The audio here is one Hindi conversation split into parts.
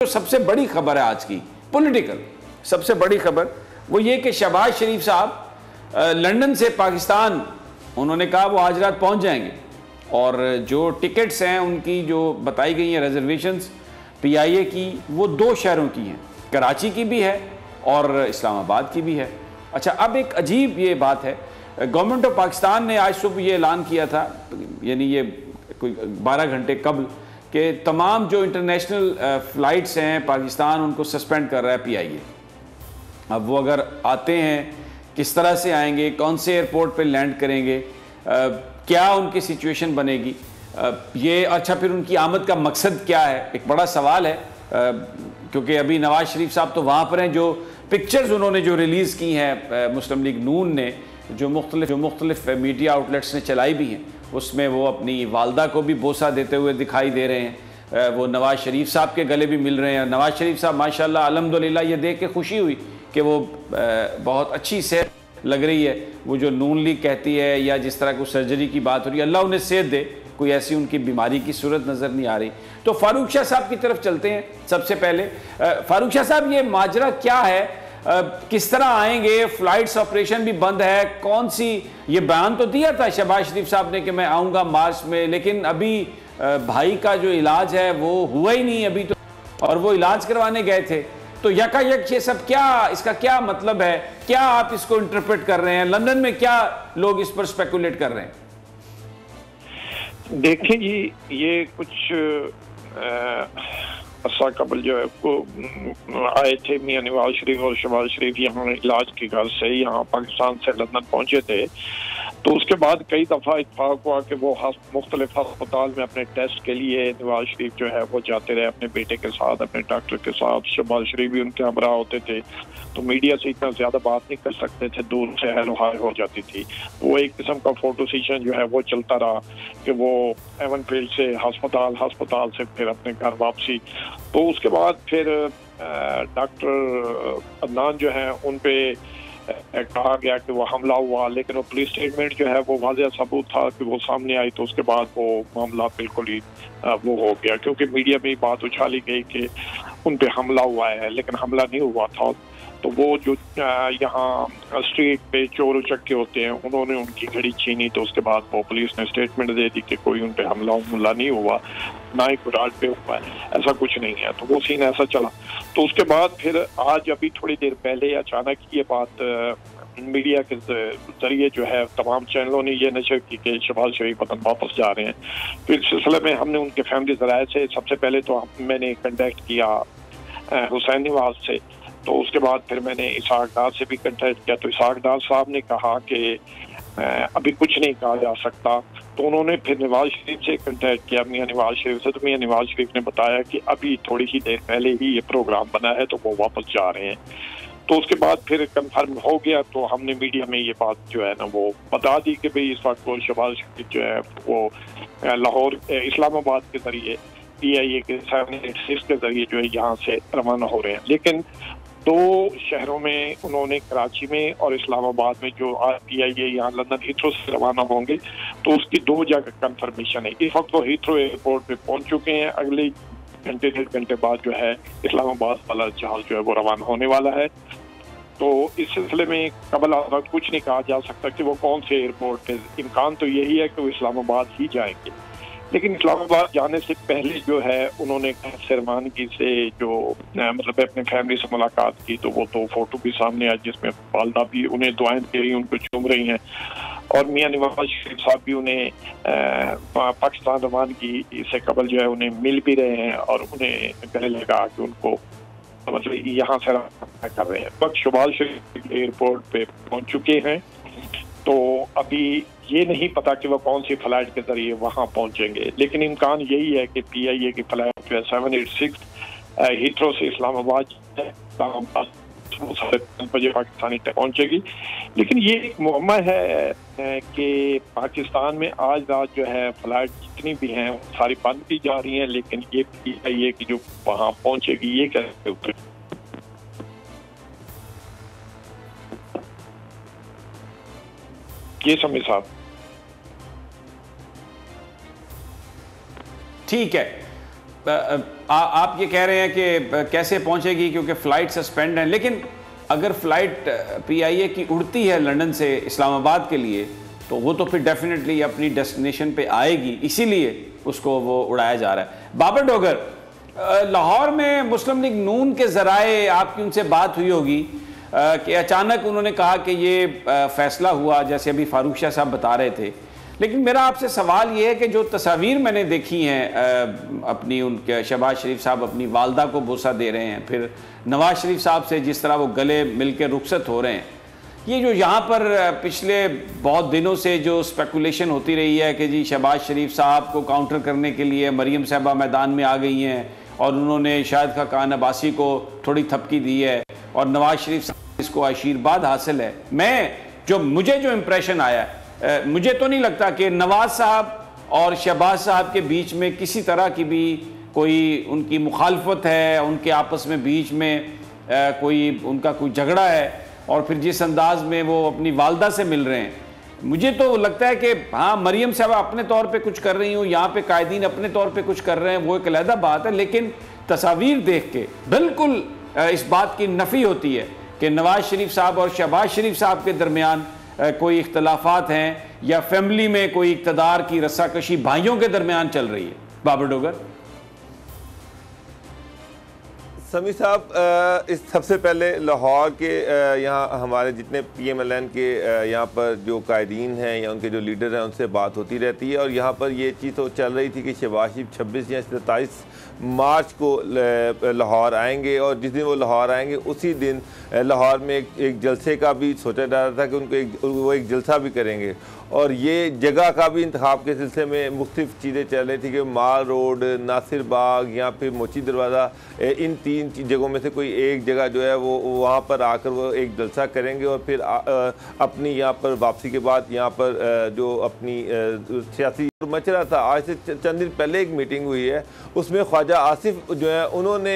जो सबसे बड़ी खबर है आज की पॉलिटिकल सबसे बड़ी खबर वो ये कि शहबाज शरीफ साहब लंदन से पाकिस्तान उन्होंने कहा वो आज रात पहुंच जाएंगे और जो टिकट्स हैं उनकी जो बताई गई हैं रिजर्वेशंस पीआईए की वो 2 शहरों की हैं, कराची की भी है और इस्लामाबाद की भी है। अच्छा, अब एक अजीब ये बात है, गवर्नमेंट ऑफ पाकिस्तान ने आज सुबह ये ऐलान किया था, यानी ये कोई 12 घंटे कबल, कि तमाम जो इंटरनेशनल फ़्लाइट्स हैं पाकिस्तान उनको सस्पेंड कर रहा है पीआईए। अब वो अगर आते हैं किस तरह से आएंगे, कौन से एयरपोर्ट पे लैंड करेंगे, क्या उनकी सिचुएशन बनेगी, ये अच्छा फिर उनकी आमद का मकसद क्या है, एक बड़ा सवाल है। क्योंकि अभी नवाज़ शरीफ साहब तो वहाँ पर हैं, जो पिक्चर्स उन्होंने जो रिलीज़ की हैं मुस्लिम लीग नून ने, जो मुख्तलिफ मीडिया आउटलेट्स ने चलाई भी हैं, उसमें वो अपनी वालदा को भी बोसा देते हुए दिखाई दे रहे हैं, वो नवाज़ शरीफ साहब के गले भी मिल रहे हैं। नवाज़ शरीफ साहब माशाल्लाह अल्हम्दुलिल्लाह ये देख के खुशी हुई कि वो बहुत अच्छी सेहत लग रही है। वो जो नून लीग कहती है या जिस तरह को सर्जरी की बात हो रही है, अल्लाह उन्हें सेहत दे, कोई ऐसी उनकी बीमारी की सूरत नज़र नहीं आ रही। तो फारूक शाह साहब की तरफ चलते हैं। सबसे पहले फारूक शाह साहब, ये माजरा क्या है, किस तरह आएंगे, फ्लाइट्स ऑपरेशन भी बंद है, कौन सी, ये बयान तो दिया था शहबाज शरीफ साहब ने कि मैं आऊँगा मार्च में, लेकिन अभी भाई का जो इलाज है वो हुआ ही नहीं अभी तो, और वो इलाज करवाने गए थे। तो यकायक ये सब क्या, इसका क्या मतलब है, क्या आप इसको इंटरप्रेट कर रहे हैं, लंदन में क्या लोग इस पर स्पेकुलेट कर रहे हैं? देखिए जी, ये कुछ अर्सा कबल जो है वो आए थे मियां नवाज शरीफ और शहबाज शरीफ यहाँ इलाज की घर से यहाँ पाकिस्तान से लंदन पहुंचे थे। तो उसके बाद कई दफ़ा इत्तेफाक हुआ कि वो मुख्तलिफ अस्पताल में अपने टेस्ट के लिए नवाज शरीफ जो है वो जाते रहे अपने बेटे के साथ, अपने डॉक्टर के साथ। शहबाज शरीफ भी उनके हमरा होते थे, तो मीडिया से इतना ज़्यादा बात नहीं कर सकते थे, दूर से हेलो हाय हो जाती थी। वो एक किस्म का फोटो सेशन जो है वो चलता रहा कि वो एवनफील्ड से हस्पताल से फिर अपने घर वापसी। तो उसके बाद फिर डॉक्टर अदनान जो है उन पे कहा गया कि वो हमला हुआ, लेकिन वो पुलिस स्टेटमेंट जो है वो वाज़ेह सबूत था कि वो सामने आई। तो उसके बाद वो मामला बिल्कुल ही वो हो गया, क्योंकि मीडिया में बात उछाली गई कि उन पे हमला हुआ है, लेकिन हमला नहीं हुआ था। तो वो जो यहाँ स्ट्रीट पे चोर उचक्के होते हैं उन्होंने उनकी घड़ी छीनी। तो उसके बाद वो पुलिस ने स्टेटमेंट दे दी कि कोई उन पे हमला नहीं हुआ, ना ही कुराड पे हुआ है, ऐसा कुछ नहीं है। तो वो सीन ऐसा चला। तो उसके बाद फिर आज अभी थोड़ी देर पहले अचानक ये बात मीडिया के जरिए जो है तमाम चैनलों ने ये नशर की कि शहबाज शरीफ वतन वापस जा रहे हैं। तो इस सिलसिले में हमने उनके फैमिली ज़राए से सबसे पहले तो मैंने कंटेक्ट किया हुसैन नवाज से। तो उसके बाद फिर मैंने इसहाक डार से भी कंटेक्ट किया। तो इसहाक डार साहब ने कहा कि अभी कुछ नहीं कहा जा सकता। तो उन्होंने फिर नवाज शरीफ से कंटेक्ट किया, मियां नवाज शरीफ से। तो मियां नवाज शरीफ ने बताया कि अभी थोड़ी ही देर पहले ही ये प्रोग्राम बना है, तो वो वापस जा रहे हैं। तो उसके बाद फिर कंफर्म हो गया, तो हमने मीडिया में ये बात जो है ना वो बता दी कि भाई इस वक्त वो शहबाज शरीफ जो है वो लाहौर इस्लामाबाद के जरिए पीआईए के 786 के जरिए जो है यहाँ से रवाना हो रहे हैं। लेकिन 2 शहरों में उन्होंने, कराची में और इस्लामाबाद में, जो पीआईए यहाँ लंदन हीथ्रो से रवाना होंगे, तो उसकी 2 जगह कंफर्मेशन है। इस वक्त वो हीथ्रो एयरपोर्ट पे पहुंच चुके हैं। अगले घंटे 1.5 घंटे बाद जो है इस्लामाबाद वाला जहाज जो है वो रवाना होने वाला है। तो इस सिलसिले में कबल आज़ाद कुछ नहीं कहा जा सकता कि वो कौन से एयरपोर्ट पे। इम्कान तो यही है कि वो इस्लामाबाद ही जाएंगे, लेकिन इस्लामाबाद जाने से पहले जो है उन्होंने रवानगी से जो मतलब अपने फैमिली से मुलाकात की। तो वो तो फोटो भी सामने आई जिसमें वालदा भी उन्हें दुआएं दे रही हैं, उनको चूम रही हैं, और मियां नवाज शरीफ साहब भी उन्हें पाकिस्तान रवानगी से कबल जो है उन्हें मिल भी रहे हैं और उन्हें गले लगा कि उनको मतलब यहाँ से रवाना कर रहे हैं। वक्त शहबाज शरीफ एयरपोर्ट पे पहुँच चुके हैं। तो अभी ये नहीं पता कि वो कौन सी फ्लाइट के जरिए वहाँ पहुँचेंगे, लेकिन इम्कान यही है कि पीआईए की फ्लाइट जो है 786 हीथ्रो से इस्लामाबाद 5:30 बजे पाकिस्तानी तक पहुँचेगी। लेकिन ये एक मुअम्मा है कि पाकिस्तान में आज रात जो है फ्लाइट जितनी भी हैं सारी बंद की जा रही हैं, लेकिन ये पीआईए की जो वहाँ पहुँचेगी ये कैसे उतरे। ये समझ साहब ठीक है। आप ये कह रहे हैं कि कैसे पहुंचेगी क्योंकि फ़्लाइट सस्पेंड है, लेकिन अगर फ़्लाइट PIA की उड़ती है लंदन से इस्लामाबाद के लिए तो वो तो फिर डेफिनेटली अपनी डेस्टिनेशन पे आएगी, इसीलिए उसको वो उड़ाया जा रहा है। बाबर डोगर, लाहौर में मुस्लिम लीग नून के ज़राए आपकी उनसे बात हुई होगी कि अचानक उन्होंने कहा कि ये फ़ैसला हुआ, जैसे अभी फारूक शाह साहब बता रहे थे, लेकिन मेरा आपसे सवाल ये है कि जो तस्वीर मैंने देखी हैं अपनी उनके शहबाज शरीफ साहब अपनी वालदा को बोसा दे रहे हैं, फिर नवाज शरीफ साहब से जिस तरह वो गले मिल के रुखसत हो रहे हैं, ये जो यहाँ पर पिछले बहुत दिनों से जो स्पेकुलेशन होती रही है कि जी शहबाज शरीफ साहब को काउंटर करने के लिए मरीम साहबा मैदान में आ गई हैं और उन्होंने शाहिद खान अब्बासी को थोड़ी थपकी दी है और नवाज शरीफ साहब इसको आशीर्वाद हासिल है, मुझे जो इम्प्रेशन आया मुझे तो नहीं लगता कि नवाज साहब और शहबाज साहब के बीच में किसी तरह की भी कोई उनकी मुखालफत है, उनके आपस में बीच में कोई उनका कोई झगड़ा है, और फिर जिस अंदाज में वो अपनी वालदा से मिल रहे हैं, मुझे तो लगता है कि हाँ मरीम साहबा अपने तौर पे कुछ कर रही हूँ, यहाँ पे कायदीन अपने तौर पे कुछ कर रहे हैं, वो एक अलहदा बात है, लेकिन तस्वीर देख के बिल्कुल इस बात की नफ़ी होती है कि नवाज शरीफ साहब और शहबाज शरीफ साहब के दरमियान कोई इख्तलाफात हैं या फैमिली में कोई इक़्तिदार की रस्साकशी भाइयों के दरमियान चल रही है। बाबर डोगर समी साहब, इस सबसे पहले लाहौर के यहाँ हमारे जितने PMLN के यहाँ पर जो कायदीन हैं या उनके जो लीडर हैं उनसे बात होती रहती है, और यहाँ पर ये चीज़ तो चल रही थी कि शहबाज शरीफ 26 या 27 मार्च को लाहौर आएंगे, और जिस दिन वो लाहौर आएंगे उसी दिन लाहौर में एक जलसे का भी सोचा जा रहा था कि वो एक जलसा भी करेंगे, और ये जगह का भी इंतखाब के सिलसिले में मुख्तलिफ चीज़ें चल रही थी कि माल रोड, नासिर बाग या फिर मोची दरवाज़ा, इन 3 जगहों में से कोई एक जगह जो है वो वहाँ पर आकर वो एक जलसा करेंगे, और फिर अपनी यहाँ पर वापसी के बाद यहाँ पर जो अपनी सियासी मच रहा था। आज से चंद दिन पहले एक मीटिंग हुई है, उसमें ख्वाजा आसिफ जो है उन्होंने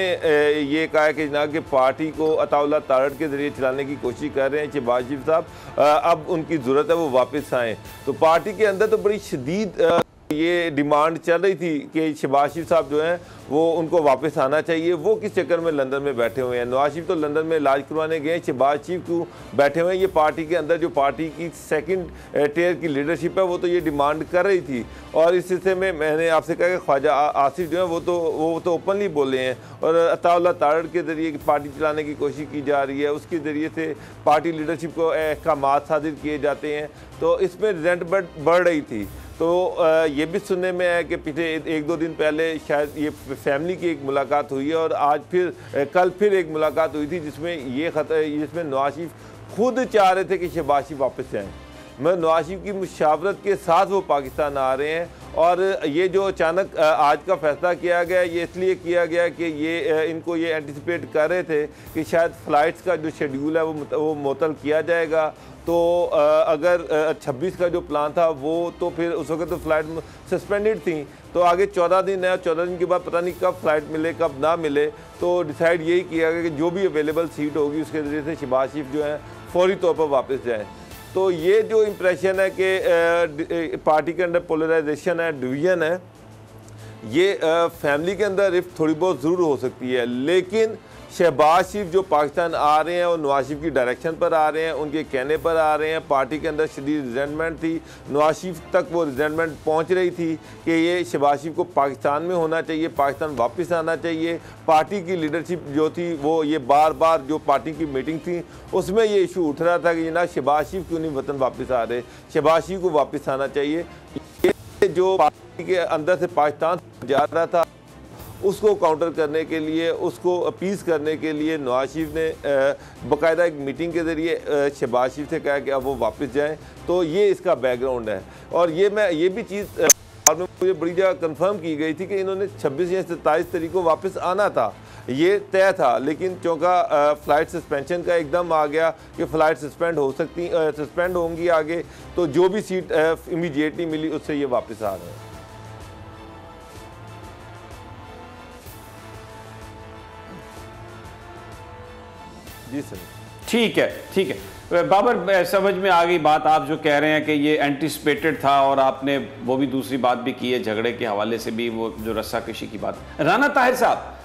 ये कहा है कि जनाब कि पार्टी को अताउल्लाह तारड़ के ज़रिए चलाने की कोशिश कर रहे हैं शहबाज शरीफ साहब, अब उनकी ज़रूरत है वो वापस आएँ। तो पार्टी के अंदर तो बड़ी शदीद ये डिमांड चल रही थी कि शहबाज शरीफ साहब जो हैं वो उनको वापस आना चाहिए। वो किस चक्कर में लंदन में बैठे हुए हैं? नवाज शरीफ तो लंदन में इलाज करवाने गए, शहबाज शरीफ क्यों बैठे हुए हैं? ये पार्टी के अंदर जो पार्टी की सेकंड टियर की लीडरशिप है वो तो ये डिमांड कर रही थी, और इस सिलसिले में मैंने आपसे कहा कि ख्वाजा आसिफ जो है वो तो ओपनली बोले हैं, और अताउल्लाह तारड़ के ज़रिए पार्टी चलाने की कोशिश की जा रही है, उसके ज़रिए से पार्टी लीडरशिप को अहकामात सादिर किए जाते हैं, तो इसमें रिजेंटमेंट बढ़ रही थी। तो ये भी सुनने में है कि पिछले 1-2 दिन पहले शायद ये फैमिली की एक मुलाकात हुई है, और आज कल फिर एक मुलाकात हुई थी जिसमें नवाज शरीफ खुद चाह रहे थे कि शहबाज शरीफ वापस जाएँ। नवाज शरीफ की मुशावरत के साथ वो पाकिस्तान आ रहे हैं, और ये जो अचानक आज का फैसला किया गया ये इसलिए किया गया कि ये इनको ये एंटिसिपेट कर रहे थे कि शायद फ़्लाइट्स का जो शेड्यूल है वो मुअत्तल किया जाएगा। तो अगर 26 का जो प्लान था वो तो फिर उस वक्त तो फ़्लाइट सस्पेंडेड थी, तो आगे 14 दिन है, 14 दिन के बाद पता नहीं कब फ़्लाइट मिले कब ना मिले, तो डिसाइड यही किया गया कि जो भी अवेलेबल सीट होगी उसके ज़रिए से शहबाज शरीफ जो है फौरी तौर पर वापस जाएँ। तो ये जो इम्प्रेशन है कि पार्टी के अंदर पोलराइजेशन है, डिवीज़न है, ये फैमिली के अंदर रिफ्ट थोड़ी बहुत ज़रूर हो सकती है, लेकिन शहबाज शरीफ जो पाकिस्तान आ रहे हैं और नवाज शरीफ की डायरेक्शन पर आ रहे हैं, उनके कहने पर आ रहे हैं। पार्टी के अंदर शदीद रिजेंटमेंट थी, नवाज शरीफ तक वो रिजेंटमेंट पहुंच रही थी कि ये शहबाज शरीफ को पाकिस्तान में होना चाहिए, पाकिस्तान वापस आना चाहिए। पार्टी की लीडरशिप जो थी वो ये बार बार जो पार्टी की मीटिंग थी उसमें ये इशू उठ रहा था कि जनाब शहबाज शरीफ क्यों नहीं वतन वापस आ रहे, शहबाज शरीफ को वापस आना चाहिए। ये जो पार्टी के अंदर से पाकिस्तान जा रहा था उसको काउंटर करने के लिए, उसको अपीज़ करने के लिए नवाज शरीफ ने बाकायदा एक मीटिंग के ज़रिए शहबाज शरीफ से कहा कि अब वो वापस जाएं। तो ये इसका बैकग्राउंड है, और ये भी चीज़ में मुझे बड़ी जगह कंफर्म की गई थी कि इन्होंने 26 या 27 तारीख को वापस आना था, ये तय था। लेकिन चूँकि फ़्लाइट सस्पेंशन का एकदम आ गया कि फ़्लाइट सस्पेंड होंगी आगे, तो जो भी सीट इमीडिएटली मिली उससे ये वापस आ रहे हैं। जी सर। ठीक है, ठीक है बाबर, समझ में आ गई बात। आप जो कह रहे हैं कि ये एंटिसिपेटेड था, और आपने वो भी दूसरी बात भी की है झगड़े के हवाले से भी, वो जो रस्साकशी की बात। राना ताहिर साहब,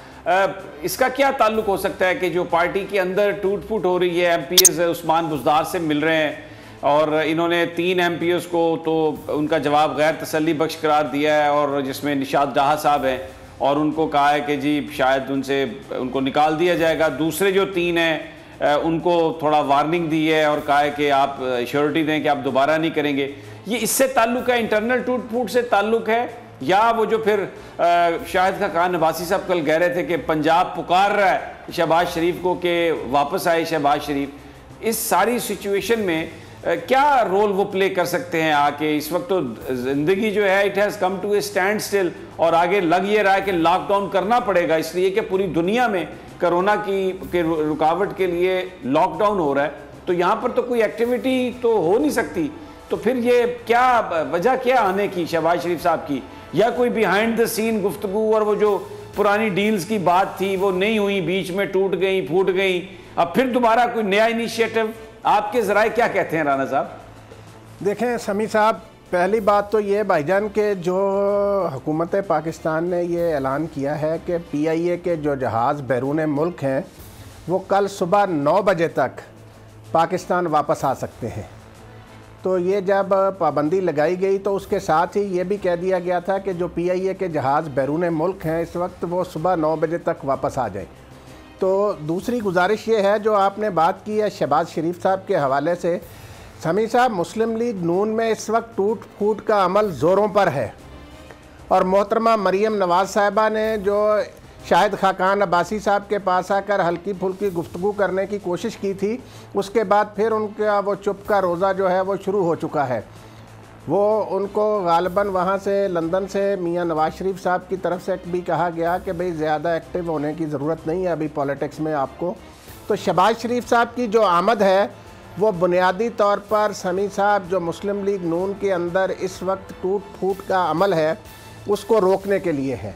इसका क्या ताल्लुक हो सकता है कि जो पार्टी के अंदर टूट फूट हो रही है, एमपीएस उस्मान बुज़दार से मिल रहे हैं और इन्होंने 3 एमपीएस को तो उनका जवाब गैर तसल्ली बख्श करार दिया है, और जिसमें निशात डाहा साहब हैं और उनको कहा है कि जी शायद उनको निकाल दिया जाएगा। दूसरे जो 3 हैं उनको थोड़ा वार्निंग दी है और कहा है कि आप श्योरिटी दें कि आप दोबारा नहीं करेंगे। ये इससे ताल्लुक है, इंटरनल टूट फूट से ताल्लुक है, या वो जो फिर शाहिद खान अब्बासी साहब कल कह रहे थे कि पंजाब पुकार रहा है शहबाज शरीफ को कि वापस आए शहबाज शरीफ। इस सारी सिचुएशन में क्या रोल वो प्ले कर सकते हैं आके? इस वक्त तो जिंदगी जो है it has come to a standstill, और आगे लग ये रहा है कि लॉकडाउन करना पड़ेगा, इसलिए कि पूरी दुनिया में कोरोना की रुकावट के लिए लॉकडाउन हो रहा है। तो यहाँ पर तो कोई एक्टिविटी तो हो नहीं सकती। तो फिर ये क्या वजह क्या आने की शहबाज शरीफ साहब की, या कोई बिहाइंड द सीन गुफ्तगू, और वो जो पुरानी डील्स की बात थी वो नहीं हुई, बीच में टूट गई, फूट गई, अब फिर दोबारा कोई नया इनिशिएटिव? आपके ज़राए क्या कहते हैं राना साहब? देखें समी साहब, पहली बात तो ये भाईजान के जो हुकूमत पाकिस्तान ने ये ऐलान किया है कि PIA के जो जहाज़ बैरून मुल्क हैं वो कल सुबह 9 बजे तक पाकिस्तान वापस आ सकते हैं। तो ये जब पाबंदी लगाई गई तो उसके साथ ही ये भी कह दिया गया था कि जो PIA के जहाज़ बैरून मुल्क हैं इस वक्त वो सुबह 9 बजे तक वापस आ जाएं। तो दूसरी गुजारिश ये है, जो आपने बात की है शहबाज शरीफ साहब के हवाले से, समी साहब मुस्लिम लीग नून में इस वक्त टूट फूट का अमल ज़ोरों पर है, और मोहतरमा मरीम नवाज़ साहिबा ने जो शाहिद खान अब्बासी साहब के पास आकर हल्की फुल्की गुफ्तगू करने की कोशिश की थी, उसके बाद फिर उनका वो चुप का रोज़ा जो है वो शुरू हो चुका है। वो उनको गालिबन वहाँ से लंदन से मियाँ नवाज शरीफ साहब की तरफ से भी कहा गया कि भाई ज़्यादा एक्टिव होने की ज़रूरत नहीं है अभी पॉलिटिक्स में आपको। तो शहबाज शरीफ साहब की जो आमद है वो बुनियादी तौर पर समी साहब जो मुस्लिम लीग नून के अंदर इस वक्त टूट फूट का अमल है उसको रोकने के लिए है।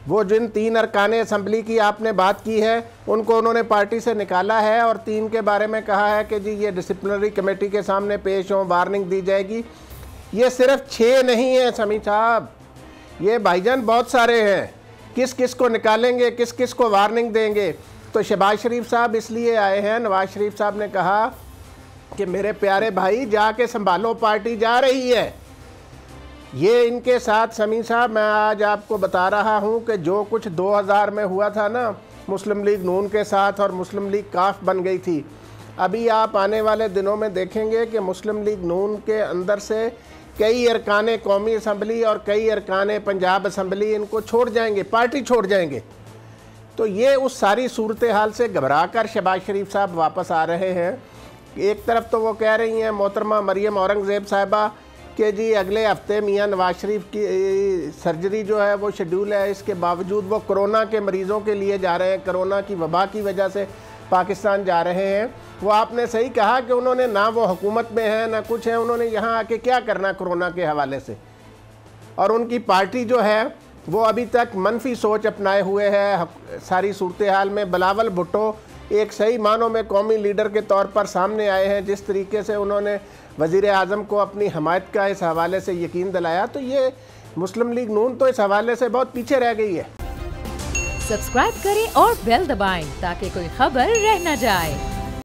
वो जिन 3 अरकान असम्बली की आपने बात की है उनको उन्होंने पार्टी से निकाला है, और 3 के बारे में कहा है कि जी ये डिसिप्लिनरी कमेटी के सामने पेश हों, वार्निंग दी जाएगी। ये सिर्फ 6 नहीं है समी साहब, ये भाईजान बहुत सारे हैं। किस किस को निकालेंगे, किस किस को वार्निंग देंगे? तो शहबाज शरीफ साहब इसलिए आए हैं, नवाज शरीफ साहब ने कहा कि मेरे प्यारे भाई जाके संभालो, पार्टी जा रही है। ये इनके साथ समी साहब मैं आज आपको बता रहा हूँ कि जो कुछ 2000 में हुआ था ना मुस्लिम लीग नून के साथ, और मुस्लिम लीग काफ बन गई थी, अभी आप आने वाले दिनों में देखेंगे कि मुस्लिम लीग नून के अंदर से कई अरकान कौमी असम्बली और कई अरकान पंजाब असम्बली इनको छोड़ जाएंगे, पार्टी छोड़ जाएंगे। तो ये उस सारी सूरत हाल से घबरा कर शहबाज शरीफ साहब वापस आ रहे हैं। एक तरफ तो वो कह रही हैं मोहतरमा मरीम औरंगज़ेब साहिबा कि जी अगले हफ्ते मियाँ नवाज शरीफ की सर्जरी जो है वो शेड्यूल है, इसके बावजूद वो कोरोना के मरीज़ों के लिए जा रहे हैं, कोरोना की वबा की वजह से पाकिस्तान जा रहे हैं। वो आपने सही कहा कि उन्होंने ना वो हुकूमत में है ना कुछ है, उन्होंने यहाँ आके क्या करना कोरोना के हवाले से। और उनकी पार्टी जो है वो अभी तक मनफी सोच अपनाए हुए है सारी सूरत हाल में। बिलावल भुट्टो एक सही मानों में कौमी लीडर के तौर पर सामने आए हैं, जिस तरीके से उन्होंने वज़ीर आज़म को अपनी हमायत का इस हवाले से यकीन दिलाया, तो ये मुस्लिम लीग नून तो इस हवाले से बहुत पीछे रह गई है। सब्सक्राइब करें और बेल दबाएं ताकि कोई खबर रह न जाए।